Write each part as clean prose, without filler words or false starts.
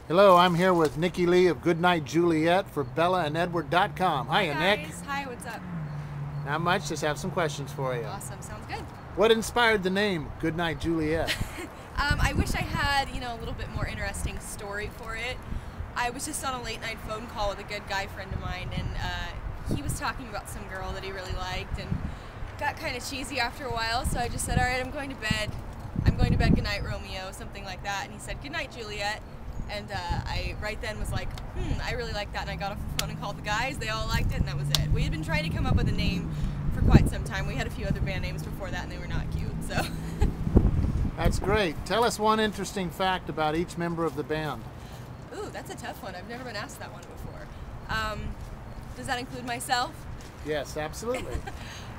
Hello, I'm here with Niki Leigh of Goodnight Juliet for BellaandEdward.com. Hiya, Hi Nick. guys. Hi, what's up? Not much, just have some questions for you. Awesome, sounds good. What inspired the name Goodnight Juliet? I wish I had, a little bit more interesting story for it. I was just on a late night phone call with a good guy friend of mine, and he was talking about some girl that he really liked, and got kind of cheesy after a while, so I just said, all right, I'm going to bed. I'm going to bed, goodnight Romeo, something like that. And he said, goodnight Juliet. And I right then was like, I really like that, and I got off the phone and called the guys. They all liked it, and that was it. We had been trying to come up with a name for quite some time. We had a few other band names before that, and they were not cute, so. That's great. Tell us one interesting fact about each member of the band. Ooh, that's a tough one. I've never been asked that one before. Does that include myself? Yes, absolutely.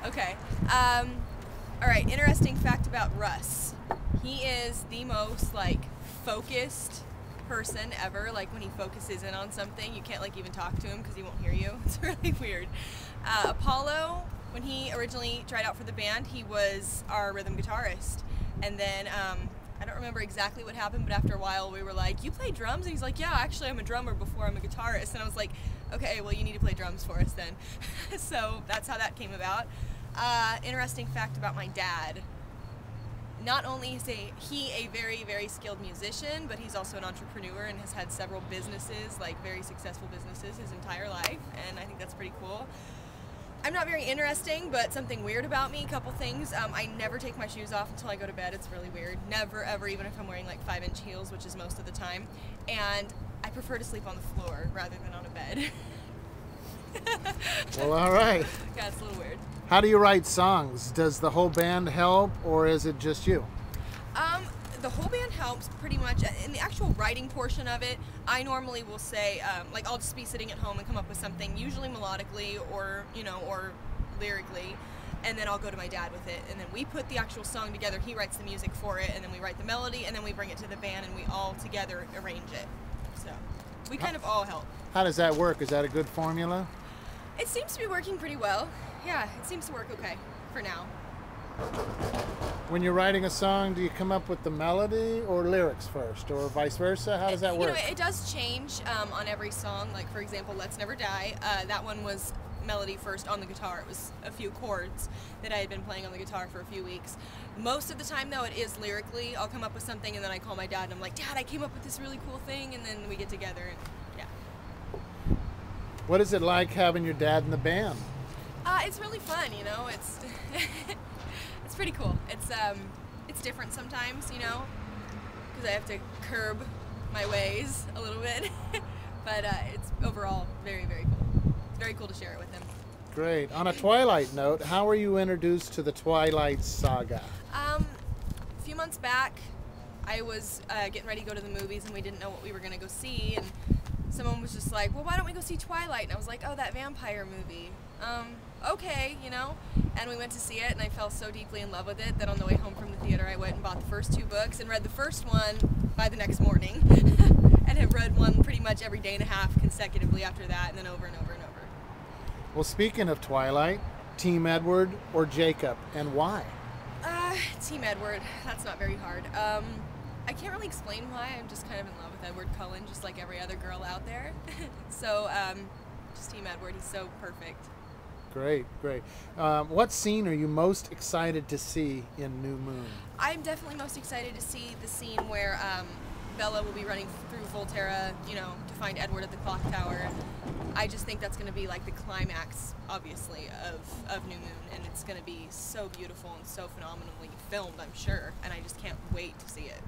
Okay. All right, interesting fact about Russ. He is the most, focused person ever. Like, when he focuses in on something, you can't, even talk to him because he won't hear you. It's really weird. Apollo, when he originally tried out for the band, he was our rhythm guitarist. And then, I don't remember exactly what happened, but after a while we were like, you play drums? And he's like, yeah, actually I'm a drummer before I'm a guitarist. And I was like, okay, well, you need to play drums for us then. So that's how that came about. Interesting fact about my dad. Not only is he a very, very skilled musician, but he's also an entrepreneur and has had several businesses, very successful businesses his entire life, and I think that's pretty cool. I'm not very interesting, but something weird about me, a couple things. I never take my shoes off until I go to bed. It's really weird. Never, ever, even if I'm wearing 5-inch heels, which is most of the time. And I prefer to sleep on the floor rather than on a bed. Well, all right. Yeah, it's a little weird. How do you write songs? Does the whole band help, or is it just you? The whole band helps pretty much. In the actual writing portion of it, I normally will say, I'll just be sitting at home and come up with something, usually melodically or, or lyrically, and then I'll go to my dad with it, and then we put the actual song together. He writes the music for it, and then we write the melody, and then we bring it to the band, and we all together arrange it. So we kind of all help. How does that work? Is that a good formula? It seems to be working pretty well. Yeah, it seems to work okay for now. When you're writing a song, do you come up with the melody or lyrics first, or vice versa? How does that work? It does change on every song. Like, for example, Let's Never Die. That one was melody first on the guitar. It was a few chords that I had been playing on the guitar for a few weeks. Most of the time, though, it is lyrically. I'll come up with something, and then I call my dad, and I'm like, Dad, I came up with this really cool thing, and then we get together, and yeah. What is it like having your dad in the band? It's really fun, it's it's pretty cool. It's different sometimes, because I have to curb my ways a little bit, but it's overall very, very cool. It's very cool to share it with him. Great. On a Twilight note, how were you introduced to the Twilight saga? A few months back, I was getting ready to go to the movies, and we didn't know what we were going to go see, and someone was just like, well, why don't we go see Twilight? And I was like, oh, that vampire movie. Okay, and we went to see it, and I fell so deeply in love with it that on the way home from the theater I went and bought the first 2 books and read the first one by the next morning and have read one pretty much every day and a half consecutively after that, and then over and over and over. Well, speaking of Twilight, Team Edward or Jacob, and why? Team Edward. That's not very hard. I can't really explain why. I'm just kind of in love with Edward Cullen, just like every other girl out there. So, just Team Edward. He's so perfect. Great, great. What scene are you most excited to see in New Moon? I'm definitely most excited to see the scene where Bella will be running through Volterra, to find Edward at the clock tower. I just think that's going to be the climax, obviously, of New Moon, and it's going to be so beautiful and so phenomenally filmed, I'm sure, and I just can't wait to see it.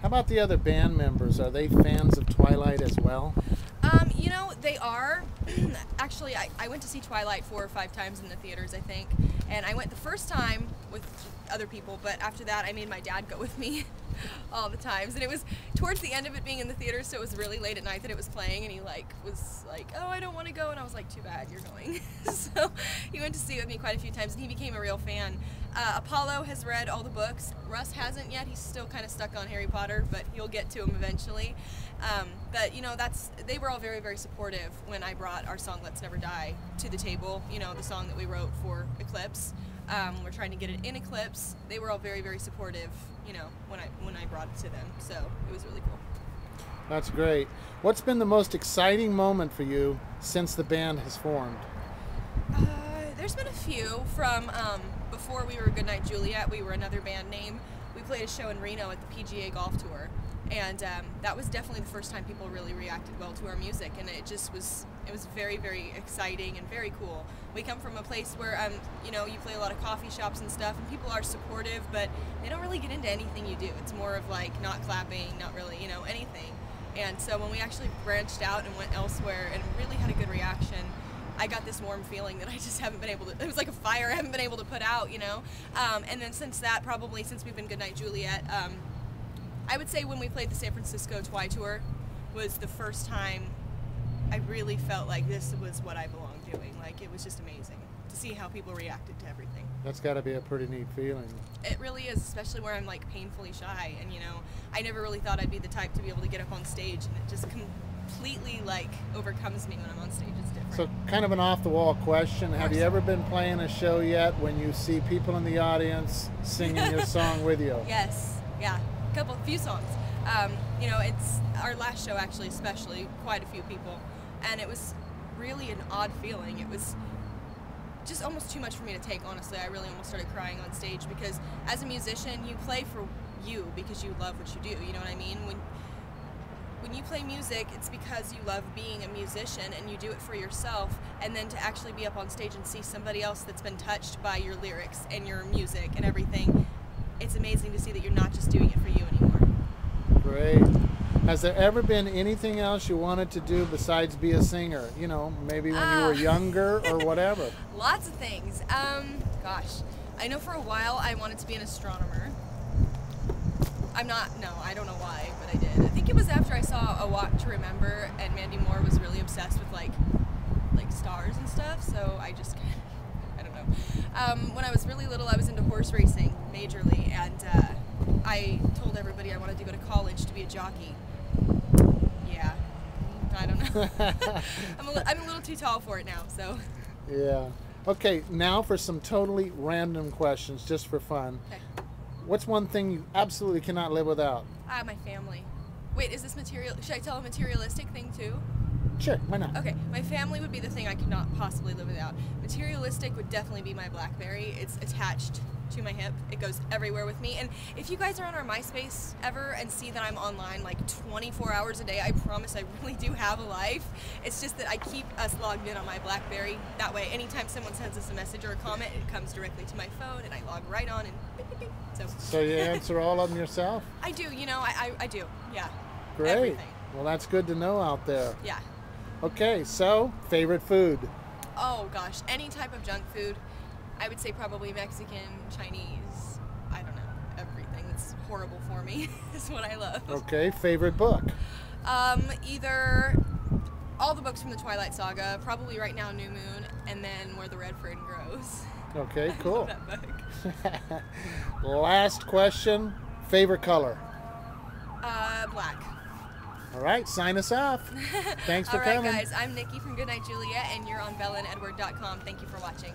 How about the other band members? Are they fans of Twilight as well? They are. Actually, I went to see Twilight 4 or 5 times in the theaters, I think. And I went the first time with other people, but after that I made my dad go with me all the times. And it was towards the end of it being in the theater, so it was really late at night that it was playing, and he was like, oh, I don't want to go, and I was like, too bad, you're going. So he went to see it with me quite a few times, and he became a real fan. Apollo has read all the books. Russ hasn't yet. He's still kind of stuck on Harry Potter, but he'll get to him eventually. But they were all very, very supportive when I brought our song Let's Never Die to the table, the song that we wrote for Eclipse. We're trying to get it in Eclipse. They were all very, very supportive, when I brought it to them. So it was really cool. That's great. What's been the most exciting moment for you since the band has formed? There's been a few from before we were Goodnight Juliet. We were another band name. We played a show in Reno at the PGA Golf Tour, and that was definitely the first time people really reacted well to our music, and it was very, very exciting and very cool. We come from a place where you know, you play a lot of coffee shops and stuff, and people are supportive, but they don't really get into anything you do. It's more of like not clapping, not really, you know, anything. And so when we actually branched out and went elsewhere and really had a good reaction, I got this warm feeling that I just haven't been able to, it was like a fire I haven't been able to put out, you know. And then since that, probably since we've been Goodnight Juliet, I would say when we played the San Francisco Twi Tour was the first time I really felt like this was what I belonged doing. Like, it was just amazing to see how people reacted to everything. That's got to be a pretty neat feeling. It really is, especially where I'm like painfully shy, and you know, I never really thought I'd be the type to be able to get up on stage, and it just completely like overcomes me when I'm on stage. It's different. So kind of an off-the-wall question. Have you ever been playing a show yet when you see people in the audience singing your song with you? Yes, yeah, a few songs. You know, it's our last show actually, especially quite a few people, and it was really an odd feeling. It was just almost too much for me to take, honestly. I really almost started crying on stage because as a musician, you play for you because you love what you do, you know what I mean? When you play music, it's because you love being a musician and you do it for yourself, and then to actually be up on stage and see somebody else that's been touched by your lyrics and your music and everything, it's amazing to see that you're not just doing it for you anymore. Great. Has there ever been anything else you wanted to do besides be a singer? You know, maybe when you were younger or whatever. Lots of things. Gosh, I know for a while I wanted to be an astronomer. I don't know why, but I did. I think it was after I saw A Walk to Remember, and Mandy Moore was really obsessed with like stars and stuff, so I just, I don't know. When I was really little, I was into horse racing majorly, and I told everybody I wanted to go to college to be a jockey. Yeah, I don't know. I'm a little too tall for it now, so. Yeah. Okay, now for some totally random questions, just for fun. Okay. What's one thing you absolutely cannot live without? My family. Wait, is this material? Should I tell a materialistic thing too? Sure, why not? Okay, my family would be the thing I could not possibly live without. Materialistic would definitely be my BlackBerry. It's attached to my hip. It goes everywhere with me. And if you guys are on our MySpace ever and see that I'm online like 24 hours a day, I promise I really do have a life. It's just that I keep us logged in on my BlackBerry. That way, anytime someone sends us a message or a comment, it comes directly to my phone and I log right on and beep, beep, beep. So you answer all of them yourself? I do, you know, I do, yeah. Great. Everything. Well, that's good to know out there. Yeah. Okay, so favorite food? Oh gosh, any type of junk food. I would say probably Mexican, Chinese, I don't know, everything that's horrible for me is what I love. Okay, favorite book? Either all the books from the Twilight Saga, probably right now New Moon, and then Where the Red Fern Grows. Okay, cool. I love that book. Last question, favorite color? Black. All right, sign us off. Thanks for coming. All right, guys, I'm Niki from Goodnight Juliet, and you're on BellaandEdward.com. Thank you for watching.